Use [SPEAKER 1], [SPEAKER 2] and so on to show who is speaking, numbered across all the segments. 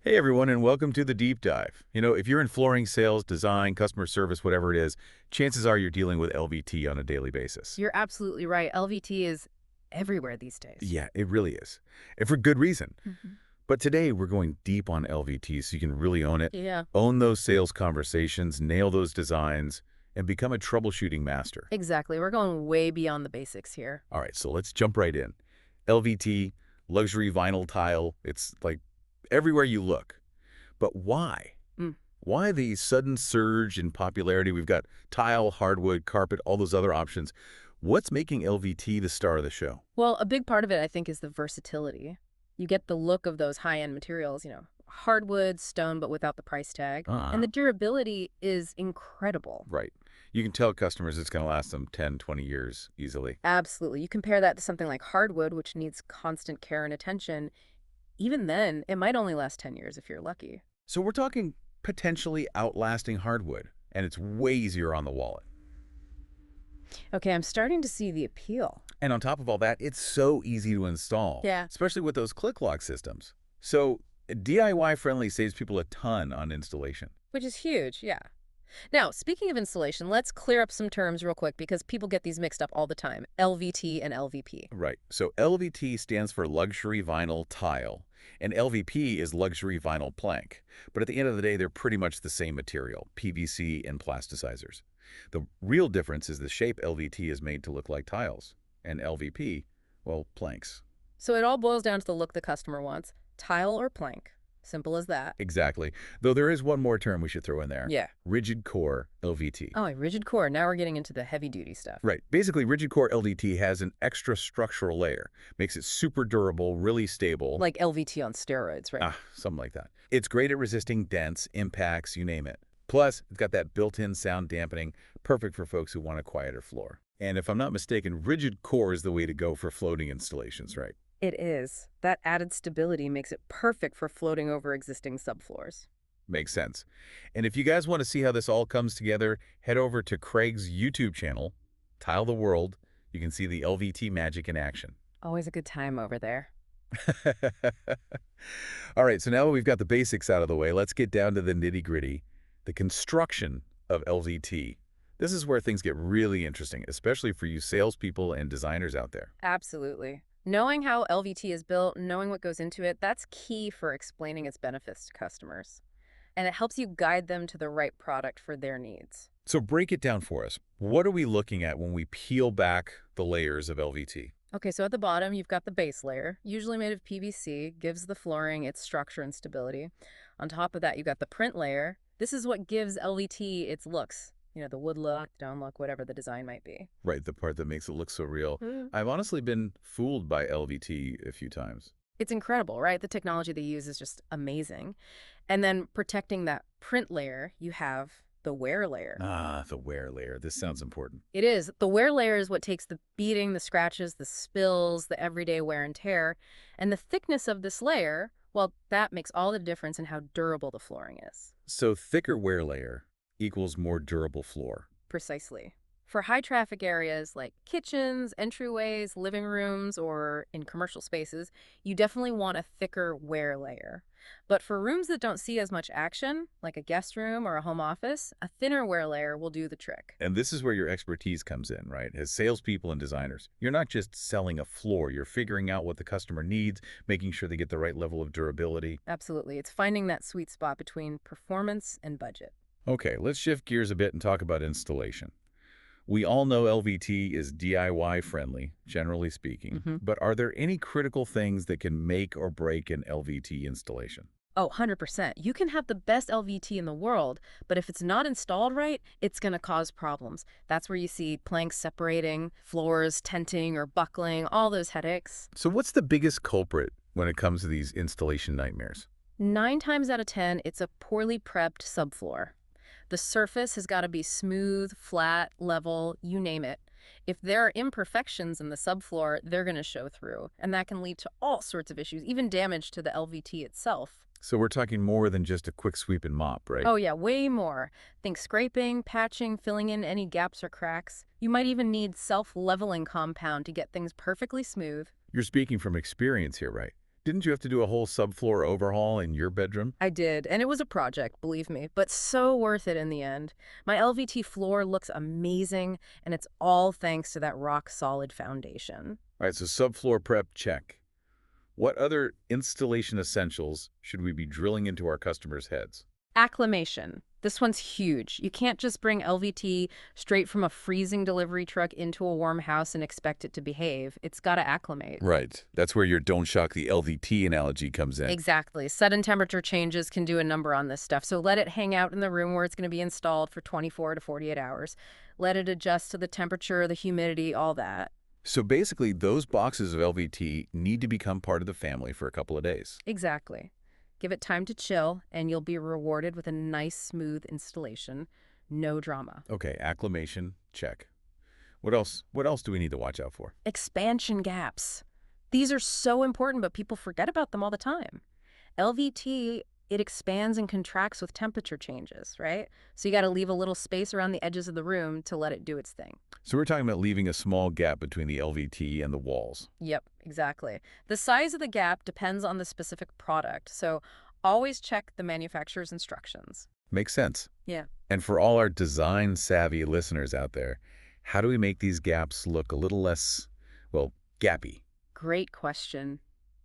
[SPEAKER 1] Hey everyone, and welcome to the deep dive. If you're in flooring sales, design, customer service, whatever it is, chances are you're dealing with LVT on a daily basis.
[SPEAKER 2] You're absolutely right. LVT is everywhere these days.
[SPEAKER 1] Yeah, it really is. And for good reason.
[SPEAKER 2] hmm
[SPEAKER 1] But today we're going deep on LVT so you can really own it,
[SPEAKER 2] Yeah,
[SPEAKER 1] own those sales conversations, nail those designs, and become a troubleshooting master.
[SPEAKER 2] exactly. We're going way beyond the basics here.
[SPEAKER 1] All right, so let's jump right in. LVT, luxury vinyl tile, it's like everywhere you look. But why?
[SPEAKER 2] Mm.
[SPEAKER 1] Why the sudden surge in popularity? We've got tile, hardwood, carpet, all those other options. What's making LVT the star of the show?
[SPEAKER 2] Well, a big part of it, I think, is the versatility. You get the look of those high-end materials, hardwood, stone, but without the price tag. And
[SPEAKER 1] Ah,
[SPEAKER 2] the durability is incredible.
[SPEAKER 1] right. You can tell customers it's going to last them 10, 20 years easily.
[SPEAKER 2] Absolutely. You compare that to something like hardwood, which needs constant care and attention. Even then, it might only last 10 years if you're lucky.
[SPEAKER 1] So we're talking potentially outlasting hardwood, and it's way easier on the wallet.
[SPEAKER 2] Okay, I'm starting to see the appeal.
[SPEAKER 1] And on top of all that, it's so easy to install,
[SPEAKER 2] Yeah.
[SPEAKER 1] especially with those click lock systems. So DIY friendly saves people a ton on installation.
[SPEAKER 2] Which is huge, yeah. Now, speaking of installation, let's clear up some terms real quick because people get these mixed up all the time. LVT and LVP.
[SPEAKER 1] Right. So LVT stands for luxury vinyl tile, and LVP is luxury vinyl plank. But at the end of the day, they're pretty much the same material, PVC and plasticizers. The real difference is the shape LVT is made to look like tiles, and LVP, well, planks.
[SPEAKER 2] So it all boils down to the look the customer wants, tile or plank. Simple as that.
[SPEAKER 1] Exactly. Though there is one more term we should throw in there.
[SPEAKER 2] Yeah.
[SPEAKER 1] Rigid core LVT.
[SPEAKER 2] Oh, a rigid core. Now we're getting into the heavy duty stuff.
[SPEAKER 1] Right. Basically, rigid core LVT has an extra structural layer. Makes it super durable, really stable.
[SPEAKER 2] Like LVT on steroids, right?
[SPEAKER 1] Something like that. It's great at resisting dents, impacts, you name it. Plus, it's got that built-in sound dampening, perfect for folks who want a quieter floor. And if I'm not mistaken, rigid core is the way to go for floating installations, right?
[SPEAKER 2] It is. That added stability makes it perfect for floating over existing subfloors.
[SPEAKER 1] Makes sense. And if you guys want to see how this all comes together, head over to Craig's YouTube channel, Tile the World. You can see the LVT magic in action.
[SPEAKER 2] Always a good time over there.
[SPEAKER 1] All right, so now we've got the basics out of the way, let's get down to the nitty-gritty, the construction of LVT. This is where things get really interesting, especially for you salespeople and designers out there.
[SPEAKER 2] Absolutely. Knowing how LVT is built, knowing what goes into it, that's key for explaining its benefits to customers. And it helps you guide them to the right product for their needs.
[SPEAKER 1] So break it down for us. What are we looking at when we peel back the layers of LVT?
[SPEAKER 2] Okay, so at the bottom, you've got the base layer, usually made of PVC, gives the flooring its structure and stability. On top of that, you've got the print layer. This is what gives LVT its looks. The wood look, stone look, whatever the design might be.
[SPEAKER 1] Right, the part that makes it look so real.
[SPEAKER 2] Mm.
[SPEAKER 1] I've honestly been fooled by LVT a few times.
[SPEAKER 2] It's incredible, right? The technology they use is just amazing. And then protecting that print layer, you have the wear layer.
[SPEAKER 1] The wear layer. This sounds important.
[SPEAKER 2] It is. The wear layer is what takes the beating, the scratches, the spills, the everyday wear and tear. And the thickness of this layer, well, that makes all the difference in how durable the flooring is.
[SPEAKER 1] So thicker wear layer equals more durable floor.
[SPEAKER 2] Precisely. For high traffic areas like kitchens, entryways, living rooms, or in commercial spaces, you definitely want a thicker wear layer. But for rooms that don't see as much action, like a guest room or a home office, a thinner wear layer will do the trick.
[SPEAKER 1] And this is where your expertise comes in, right? As salespeople and designers, you're not just selling a floor, you're figuring out what the customer needs, making sure they get the right level of durability.
[SPEAKER 2] Absolutely. It's finding that sweet spot between performance and budget.
[SPEAKER 1] Okay, let's shift gears a bit and talk about installation. We all know LVT is DIY friendly, generally speaking,
[SPEAKER 2] hmm
[SPEAKER 1] but are there any critical things that can make or break an LVT installation?
[SPEAKER 2] Oh, 100%. You can have the best LVT in the world, but if it's not installed right, it's going to cause problems. That's where you see planks separating, floors tenting or buckling, all those headaches.
[SPEAKER 1] So what's the biggest culprit when it comes to these installation nightmares?
[SPEAKER 2] 9 times out of 10, it's a poorly prepped subfloor. The surface has got to be smooth, flat, level, you name it. If there are imperfections in the subfloor, they're going to show through, and that can lead to all sorts of issues, even damage to the LVT itself.
[SPEAKER 1] So we're talking more than just a quick sweep and mop, right?
[SPEAKER 2] Oh yeah, way more. Think scraping, patching, filling in any gaps or cracks. You might even need self-leveling compound to get things perfectly smooth.
[SPEAKER 1] You're speaking from experience here, right? Didn't you have to do a whole subfloor overhaul in your bedroom?
[SPEAKER 2] I did, and it was a project, believe me, but so worth it in the end. My LVT floor looks amazing, and it's all thanks to that rock-solid foundation.
[SPEAKER 1] All right, so subfloor prep, check. What other installation essentials should we be drilling into our customers' heads?
[SPEAKER 2] Acclimation. This one's huge. You can't just bring LVT straight from a freezing delivery truck into a warm house and expect it to behave. It's got to acclimate.
[SPEAKER 1] Right. That's where your don't shock the LVT analogy comes in.
[SPEAKER 2] Exactly. Sudden temperature changes can do a number on this stuff, so let it hang out in the room where it's going to be installed for 24 to 48 hours. Let it adjust to the temperature, the humidity, all that.
[SPEAKER 1] So basically, those boxes of LVT need to become part of the family for a couple of days.
[SPEAKER 2] Exactly. Give it time to chill, and you'll be rewarded with a nice, smooth installation. No drama.
[SPEAKER 1] Okay, acclimation, check. What else? What else do we need to watch out for?
[SPEAKER 2] Expansion gaps. These are so important, but people forget about them all the time. LVT, it expands and contracts with temperature changes, right? So you got to leave a little space around the edges of the room to let it do its thing.
[SPEAKER 1] So we're talking about leaving a small gap between the LVT and the walls.
[SPEAKER 2] Yep, exactly. The size of the gap depends on the specific product, so always check the manufacturer's instructions.
[SPEAKER 1] Makes sense.
[SPEAKER 2] Yeah.
[SPEAKER 1] And for all our design-savvy listeners out there, how do we make these gaps look a little less, well, gappy?
[SPEAKER 2] Great question.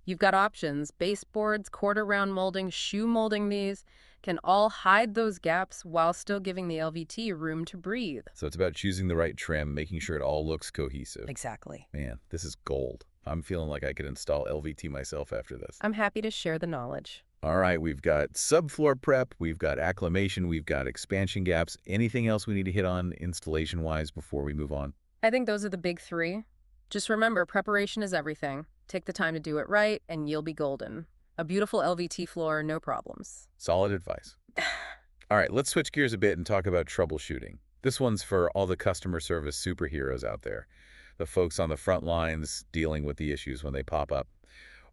[SPEAKER 2] You've got options. Baseboards, quarter round molding, shoe molding, these can all hide those gaps while still giving the LVT room to breathe.
[SPEAKER 1] So it's about choosing the right trim, making sure it all looks cohesive.
[SPEAKER 2] Exactly.
[SPEAKER 1] Man, this is gold. I'm feeling like I could install LVT myself after this.
[SPEAKER 2] I'm happy to share the knowledge.
[SPEAKER 1] All right, we've got subfloor prep, we've got acclimation, we've got expansion gaps. Anything else we need to hit on installation-wise before we move on?
[SPEAKER 2] I think those are the big three. Just remember, preparation is everything. Take the time to do it right, and you'll be golden. A beautiful LVT floor, no problems.
[SPEAKER 1] Solid advice. All right, let's switch gears a bit and talk about troubleshooting. This one's for all the customer service superheroes out there, the folks on the front lines dealing with the issues when they pop up.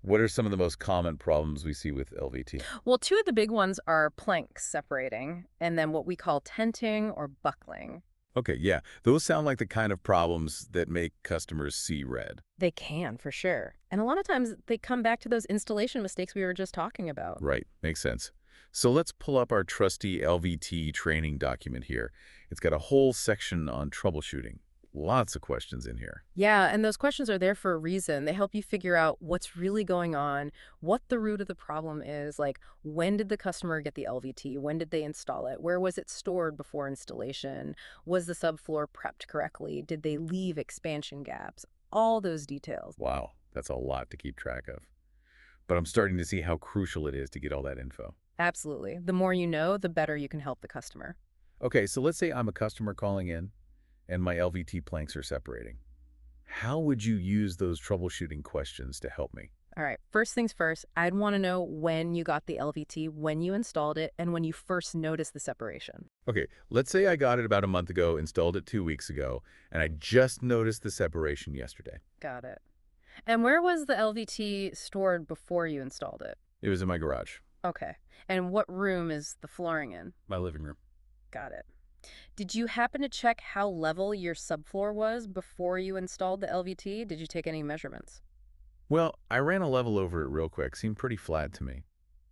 [SPEAKER 1] What are some of the most common problems we see with LVT?
[SPEAKER 2] Well, two of the big ones are planks separating, and then what we call tenting or buckling.
[SPEAKER 1] Okay, yeah, those sound like the kind of problems that make customers see red.
[SPEAKER 2] They can, for sure. And a lot of times they come back to those installation mistakes we were just talking about.
[SPEAKER 1] Right, makes sense. So let's pull up our trusty LVT training document here. It's got a whole section on troubleshooting. Lots of questions in here.
[SPEAKER 2] Yeah, and those questions are there for a reason. They help you figure out what's really going on, what the root of the problem is, like when did the customer get the LVT? When did they install it? Where was it stored before installation? Was the subfloor prepped correctly? Did they leave expansion gaps? All those details.
[SPEAKER 1] Wow, that's a lot to keep track of. But I'm starting to see how crucial it is to get all that info.
[SPEAKER 2] Absolutely. The more you know, the better you can help the customer.
[SPEAKER 1] Okay, so let's say I'm a customer calling in and my LVT planks are separating. How would you use those troubleshooting questions to help me?
[SPEAKER 2] All right, first things first, I'd want to know when you got the LVT, when you installed it, and when you first noticed the separation.
[SPEAKER 1] Okay, let's say I got it about a month ago, installed it 2 weeks ago, and I just noticed the separation yesterday.
[SPEAKER 2] Got it. And where was the LVT stored before you installed it?
[SPEAKER 1] It was in my garage,
[SPEAKER 2] Okay. And what room is the flooring in?
[SPEAKER 1] my living room.
[SPEAKER 2] Got it. Did you happen to check how level your subfloor was before you installed the LVT? Did you take any measurements?
[SPEAKER 1] Well, I ran a level over it real quick. Seemed pretty flat to me.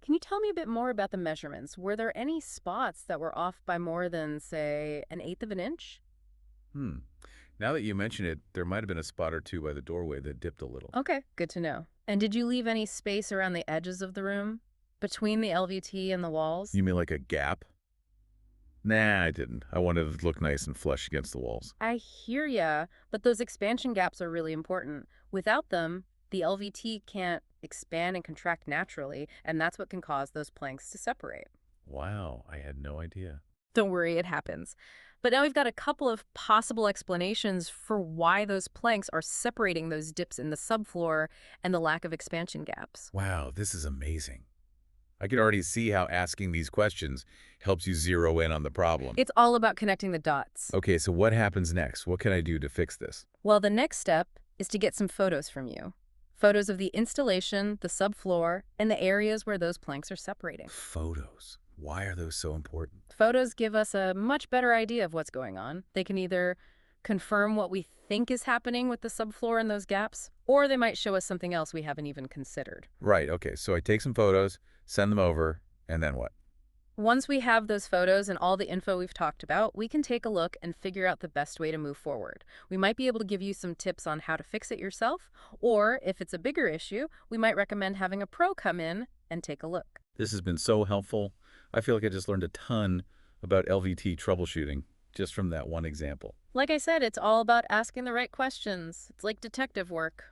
[SPEAKER 2] Can you tell me a bit more about the measurements? Were there any spots that were off by more than, say, an eighth of an inch?
[SPEAKER 1] Now that you mention it, there might have been a spot or two by the doorway that dipped a little.
[SPEAKER 2] Okay, good to know. And did you leave any space around the edges of the room? Between the LVT and the walls?
[SPEAKER 1] You mean like a gap? Nah, I didn't. I wanted it to look nice and flush against the walls.
[SPEAKER 2] I hear ya, but those expansion gaps are really important. Without them, the LVT can't expand and contract naturally, and that's what can cause those planks to separate.
[SPEAKER 1] Wow, I had no idea.
[SPEAKER 2] Don't worry, it happens. But now we've got a couple of possible explanations for why those planks are separating those dips in the subfloor and the lack of expansion gaps.
[SPEAKER 1] Wow, this is amazing. I can already see how asking these questions helps you zero in on the problem.
[SPEAKER 2] It's all about connecting the dots.
[SPEAKER 1] Okay, so what happens next? What can I do to fix this?
[SPEAKER 2] Well, the next step is to get some photos from you. Photos of the installation, the subfloor, and the areas where those planks are separating.
[SPEAKER 1] Photos. Why are those so important?
[SPEAKER 2] Photos give us a much better idea of what's going on. They can either confirm what we think is happening with the subfloor and those gaps, or they might show us something else we haven't even considered.
[SPEAKER 1] Right, okay, so I take some photos, send them over, and then what?
[SPEAKER 2] Once we have those photos and all the info we've talked about, we can take a look and figure out the best way to move forward. We might be able to give you some tips on how to fix it yourself, or if it's a bigger issue, we might recommend having a pro come in and take a look.
[SPEAKER 1] This has been so helpful. I feel like I just learned a ton about LVT troubleshooting just from that one example.
[SPEAKER 2] Like I said, it's all about asking the right questions. It's like detective work.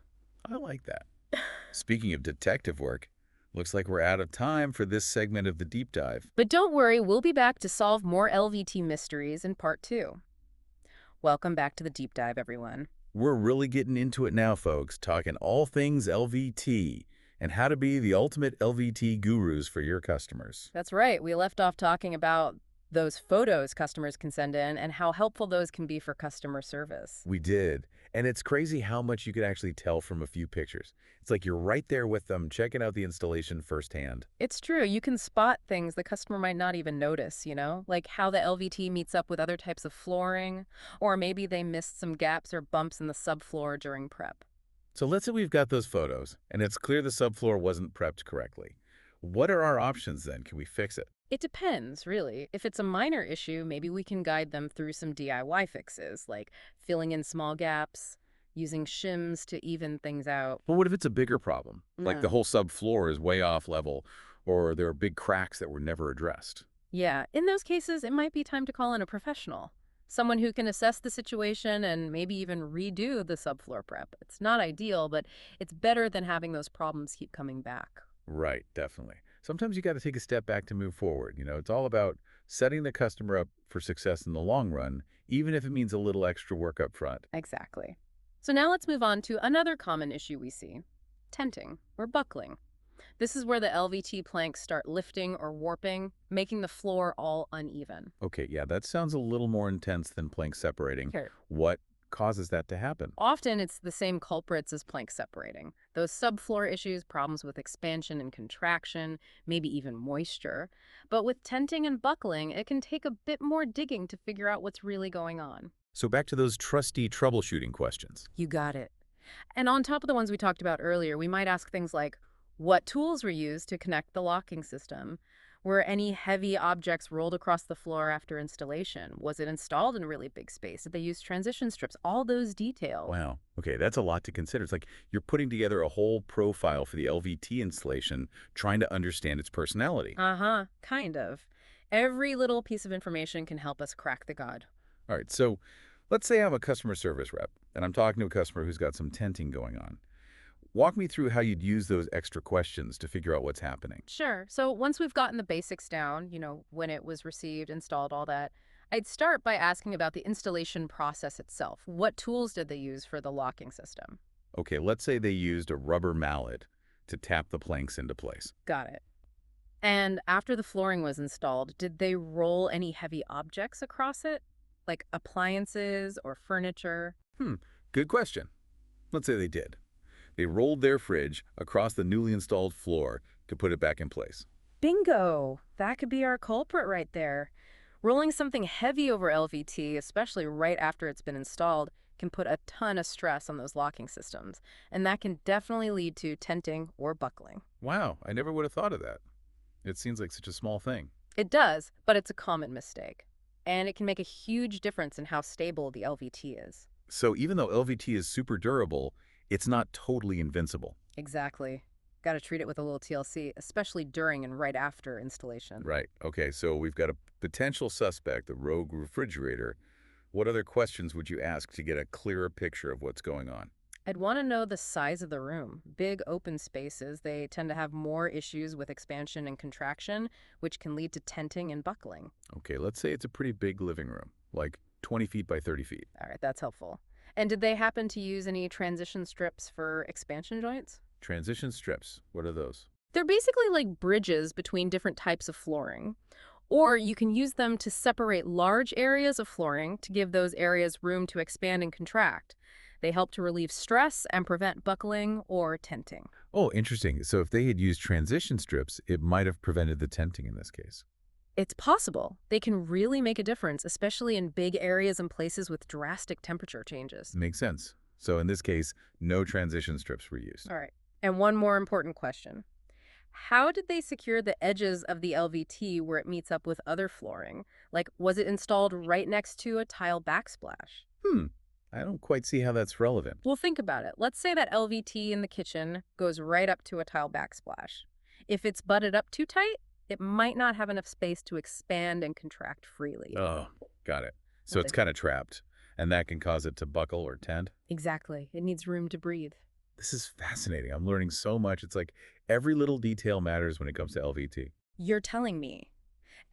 [SPEAKER 1] I like that. Speaking of detective work, looks like we're out of time for this segment of the deep dive.
[SPEAKER 2] But don't worry, we'll be back to solve more LVT mysteries in part 2. Welcome back to the deep dive, everyone.
[SPEAKER 1] We're really getting into it now, folks, talking all things LVT and how to be the ultimate LVT gurus for your customers.
[SPEAKER 2] That's right. We left off talking about those photos customers can send in and how helpful those can be for customer service.
[SPEAKER 1] We did. And it's crazy how much you can actually tell from a few pictures. It's like you're right there with them, checking out the installation firsthand.
[SPEAKER 2] It's true. You can spot things the customer might not even notice, like how the LVT meets up with other types of flooring, or maybe they missed some gaps or bumps in the subfloor during prep.
[SPEAKER 1] So let's say we've got those photos, and it's clear the subfloor wasn't prepped correctly. What are our options then? Can we fix it?
[SPEAKER 2] It depends, really. If it's a minor issue, maybe we can guide them through some DIY fixes, like filling in small gaps, using shims to even things out.
[SPEAKER 1] But what if it's a bigger problem? Like the whole subfloor is way off level, or there are big cracks that were never addressed.
[SPEAKER 2] Yeah, in those cases, it might be time to call in a professional. Someone who can assess the situation and maybe even redo the subfloor prep. It's not ideal, but it's better than having those problems keep coming back.
[SPEAKER 1] Right, definitely. Sometimes you got to take a step back to move forward. It's all about setting the customer up for success in the long run, even if it means a little extra work up front.
[SPEAKER 2] Exactly. So now let's move on to another common issue we see, tenting or buckling. This is where the LVT planks start lifting or warping, making the floor all uneven.
[SPEAKER 1] Okay, yeah, that sounds a little more intense than plank separating.
[SPEAKER 2] Sure.
[SPEAKER 1] What causes that to happen?
[SPEAKER 2] Often it's the same culprits as plank separating. Those subfloor issues, problems with expansion and contraction, maybe even moisture. But with tenting and buckling, it can take a bit more digging to figure out what's really going on.
[SPEAKER 1] So back to those trusty troubleshooting questions.
[SPEAKER 2] You got it. And on top of the ones we talked about earlier, we might ask things like, what tools were used to connect the locking system? Were any heavy objects rolled across the floor after installation? Was it installed in a really big space? Did they use transition strips? All those details.
[SPEAKER 1] Wow. Okay, that's a lot to consider. It's like you're putting together a whole profile for the LVT installation, trying to understand its personality.
[SPEAKER 2] Uh-huh, kind of. Every little piece of information can help us crack the code.
[SPEAKER 1] All right, so let's say I'm a customer service rep, and I'm talking to a customer who's got some tenting going on. Walk me through how you'd use those extra questions to figure out what's happening.
[SPEAKER 2] Sure. So once we've gotten the basics down, when it was received, installed, all that, I'd start by asking about the installation process itself. What tools did they use for the locking system?
[SPEAKER 1] Okay, let's say they used a rubber mallet to tap the planks into place.
[SPEAKER 2] Got it. And after the flooring was installed, did they roll any heavy objects across it, like appliances or furniture?
[SPEAKER 1] Good question. Let's say they did. They rolled their fridge across the newly installed floor to put it back in place.
[SPEAKER 2] Bingo! That could be our culprit right there. Rolling something heavy over LVT, especially right after it's been installed, can put a ton of stress on those locking systems, and that can definitely lead to tenting or buckling.
[SPEAKER 1] Wow, I never would have thought of that. It seems like such a small thing.
[SPEAKER 2] It does, but it's a common mistake, and it can make a huge difference in how stable the LVT is.
[SPEAKER 1] So even though LVT is super durable, it's not totally invincible.
[SPEAKER 2] Exactly. Got to treat it with a little TLC, especially during and right after installation.
[SPEAKER 1] Right. Okay, so we've got a potential suspect, the rogue refrigerator. What other questions would you ask to get a clearer picture of what's going on?
[SPEAKER 2] I'd want to know the size of the room. Big open spaces, they tend to have more issues with expansion and contraction, which can lead to tenting and buckling.
[SPEAKER 1] Okay, let's say it's a pretty big living room, like 20 feet by 30 feet.
[SPEAKER 2] All right, that's helpful. And did they happen to use any transition strips for expansion joints?
[SPEAKER 1] Transition strips, what are those?
[SPEAKER 2] They're basically like bridges between different types of flooring. Or you can use them to separate large areas of flooring to give those areas room to expand and contract. They help to relieve stress and prevent buckling or tenting.
[SPEAKER 1] Oh, interesting. So if they had used transition strips, it might have prevented the tenting in this case.
[SPEAKER 2] It's possible. They can really make a difference, especially in big areas and places with drastic temperature changes.
[SPEAKER 1] Makes sense. So in this case, no transition strips were used.
[SPEAKER 2] All right. And one more important question. How did they secure the edges of the LVT where it meets up with other flooring? Like, was it installed right next to a tile backsplash?
[SPEAKER 1] Hmm, I don't quite see how that's relevant.
[SPEAKER 2] Well, think about it. Let's say that LVT in the kitchen goes right up to a tile backsplash. If it's butted up too tight, it might not have enough space to expand and contract freely.
[SPEAKER 1] Oh, got it. So it's
[SPEAKER 2] Okay.
[SPEAKER 1] kind of trapped, and that can cause it to buckle or tend.
[SPEAKER 2] Exactly. It needs room to breathe.
[SPEAKER 1] This is fascinating. I'm learning so much. It's like every little detail matters when it comes to LVT.
[SPEAKER 2] You're telling me.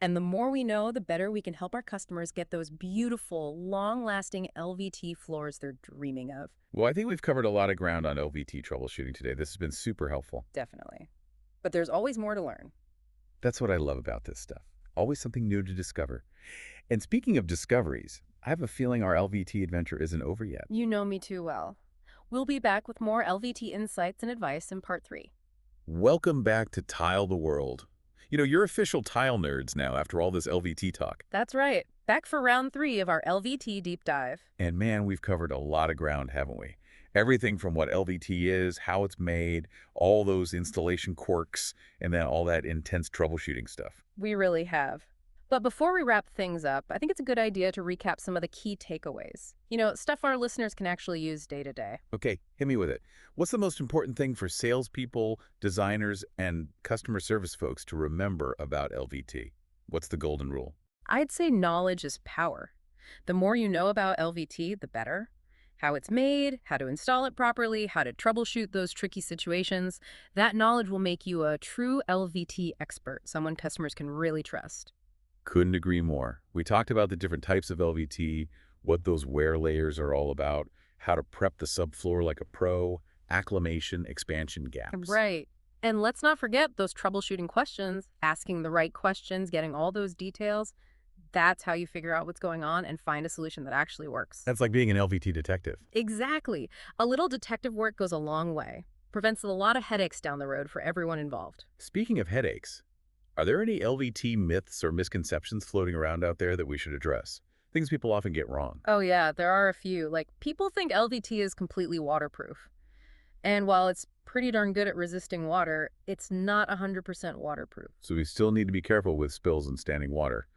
[SPEAKER 2] And the more we know, the better we can help our customers get those beautiful, long-lasting LVT floors they're dreaming of.
[SPEAKER 1] Well, I think we've covered a lot of ground on LVT troubleshooting today. This has been super helpful.
[SPEAKER 2] Definitely. But there's always more to learn.
[SPEAKER 1] That's what I love about this stuff. Always something new to discover. And speaking of discoveries, I have a feeling our LVT adventure isn't over yet.
[SPEAKER 2] You know me too well. We'll be back with more LVT insights and advice in part 3.
[SPEAKER 1] Welcome back to Tile the World. You know, you're official tile nerds now after all this LVT talk.
[SPEAKER 2] That's right. Back for round 3 of our LVT deep dive.
[SPEAKER 1] And man, we've covered a lot of ground, haven't we? Everything from what LVT is, how it's made, all those installation quirks, and then all that intense troubleshooting stuff.
[SPEAKER 2] We really have. But before we wrap things up, I think it's a good idea to recap some of the key takeaways. Stuff our listeners can actually use day to day.
[SPEAKER 1] Okay, hit me with it. What's the most important thing for salespeople, designers, and customer service folks to remember about LVT? What's the golden rule?
[SPEAKER 2] I'd say knowledge is power. The more you know about LVT, the better. How it's made, how to install it properly, how to troubleshoot those tricky situations. That knowledge will make you a true LVT expert, someone customers can really trust.
[SPEAKER 1] Couldn't agree more. We talked about the different types of LVT, what those wear layers are all about, how to prep the subfloor like a pro, acclimation, expansion gaps.
[SPEAKER 2] Right. And let's not forget those troubleshooting questions, asking the right questions, getting all those details. That's how you figure out what's going on and find a solution that actually works.
[SPEAKER 1] That's like being an LVT detective.
[SPEAKER 2] Exactly. A little detective work goes a long way. Prevents a lot of headaches down the road for everyone involved.
[SPEAKER 1] Speaking of headaches, are there any LVT myths or misconceptions floating around out there that we should address? Things people often get wrong.
[SPEAKER 2] Oh yeah, there are a few. Like, people think LVT is completely waterproof. And while it's pretty darn good at resisting water, it's not 100% waterproof.
[SPEAKER 1] So we still need to be careful with spills and standing water.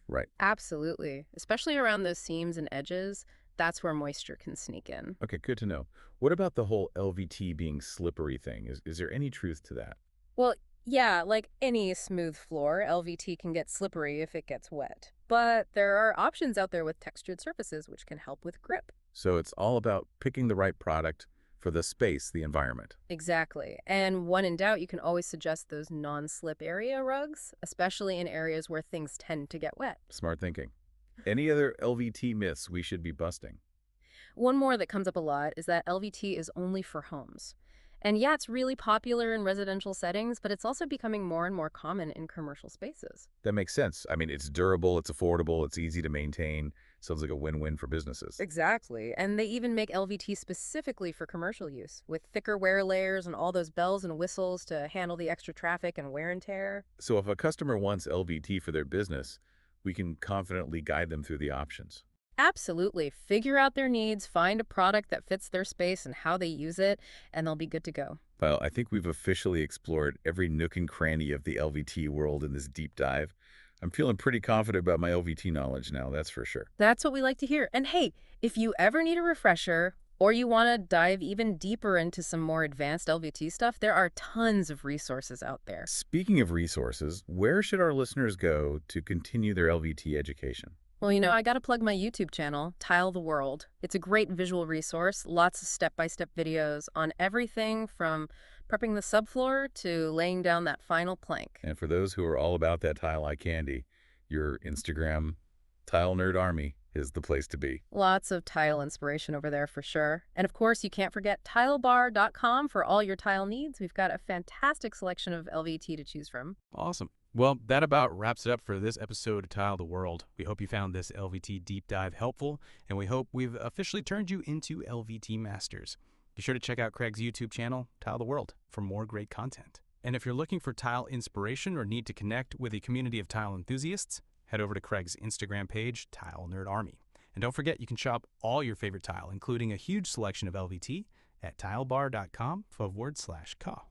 [SPEAKER 1] Right.
[SPEAKER 2] Absolutely. Especially around those seams and edges, that's where moisture can sneak in.
[SPEAKER 1] Okay, good to know. What about the whole LVT being slippery thing? Is there any truth to that?
[SPEAKER 2] Well, yeah, like any smooth floor, LVT can get slippery if it gets wet. But there are options out there with textured surfaces which can help with grip.
[SPEAKER 1] So it's all about picking the right product for the space, the environment.
[SPEAKER 2] Exactly. And when in doubt, you can always suggest those non-slip area rugs, especially in areas where things tend to get wet.
[SPEAKER 1] Smart thinking. Any other LVT myths we should be busting?
[SPEAKER 2] One more that comes up a lot is that LVT is only for homes. And yeah, it's really popular in residential settings, but it's also becoming more and more common in commercial spaces.
[SPEAKER 1] That makes sense. I mean, it's durable, it's affordable, it's easy to maintain. Sounds like a win-win for businesses.
[SPEAKER 2] Exactly. And they even make LVT specifically for commercial use, with thicker wear layers and all those bells and whistles to handle the extra traffic and wear and tear.
[SPEAKER 1] So if a customer wants LVT for their business, we can confidently guide them through the options.
[SPEAKER 2] Absolutely. Figure out their needs, find a product that fits their space and how they use it, and they'll be good to go.
[SPEAKER 1] Well, I think we've officially explored every nook and cranny of the LVT world in this deep dive. I'm feeling pretty confident about my LVT knowledge now, that's for sure.
[SPEAKER 2] That's what we like to hear. And hey, if you ever need a refresher or you want to dive even deeper into some more advanced LVT stuff, there are tons of resources out there.
[SPEAKER 1] Speaking of resources, where should our listeners go to continue their LVT education?
[SPEAKER 2] Well, I got to plug my YouTube channel, Tile the World. It's a great visual resource, lots of step-by-step videos on everything from prepping the subfloor to laying down that final plank.
[SPEAKER 1] And for those who are all about that tile eye candy, your Instagram Tile Nerd Army is the place to be.
[SPEAKER 2] Lots of tile inspiration over there for sure. And of course, you can't forget tilebar.com for all your tile needs. We've got a fantastic selection of LVT to choose from.
[SPEAKER 3] Awesome. Well, that about wraps it up for this episode of Tile the World. We hope you found this LVT deep dive helpful, and we hope we've officially turned you into LVT masters. Be sure to check out Craig's YouTube channel, Tile the World, for more great content. And if you're looking for tile inspiration or need to connect with a community of tile enthusiasts, head over to Craig's Instagram page, Tile Nerd Army. And don't forget, you can shop all your favorite tile, including a huge selection of LVT, at tilebar.com/ka.